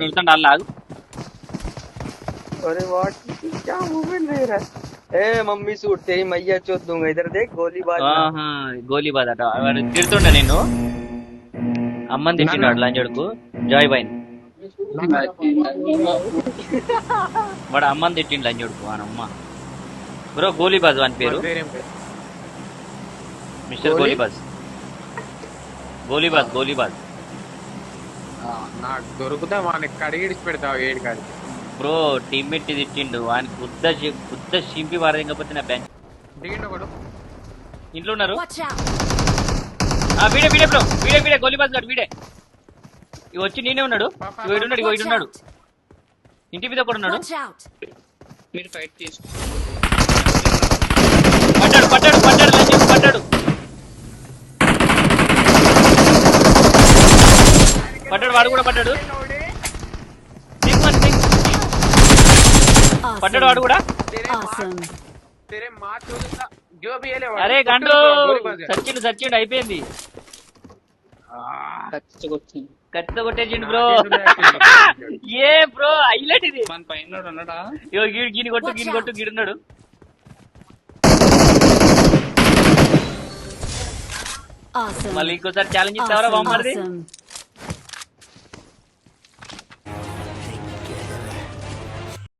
मिलता लाग अरे व्हाट क्या मूवमेंट दे रहा है ए मम्मी सूट तेरी मैया चोद दूंगा इधर देख गोलीबाज ना हो। గోలీబాద్ అట వాడు తిడుతుండే నిన్ను అమ్మని తిట్టినాడు లంజడుకు జాయ్ బాయ్ వాడు అమ్మని తిట్టిండు లంజడుకు వాని అమ్మ బ్రో గోలీబాజ్ వాని పేరు మిస్టర్ గోలీబాజ్ గోలీబాజ్ గోలీబాజ్ నాకు దొరుకుతా వానికి కడిగిడిచి పెడతావు ఏడు కాడి బ్రో టీమ్మేట్ తిట్టిండు వానికి బుద్ధ చింపి వారేకపోతే నా బెంచ్ దిగిండు ఒకడు ఇంట్లో ఉన్నారు Watch out! వీడే వీడే బ్రో వీడే వీడే గోలీబాజ్ గారు వీడే ఇవి వచ్చి నేనే ఉన్నాడు ఇడున్నాడు Watch ఇడున్నాడు out! ఇంటి మీద కూడా ఉన్నాడు Watch out! మీరు ఫైట్ తీసుకో పడ్డాడు పడ్డాడు పడ్డాడు లంజడు పడ్డాడు పడ్డాడు వాడు కూడా పడ్డాడు పడ్డాడు వాడు కూడా Awesome! तेरे माँ चोदता जो भी है ले అరే గండు సచ్చిండు అయిపోయింది ఖచ్చితంగా కొట్టేసిండు బ్రో ఏ బ్రో హైలైట్ ఇది మన పైన ఉన్నాడా ఇగో గీని కొట్టు గీడున్నాడు Awesome! మళ్ళీ ఇంకోసారి ఛాలెంజ్ ఇస్తావరా బామ్మది Awesome!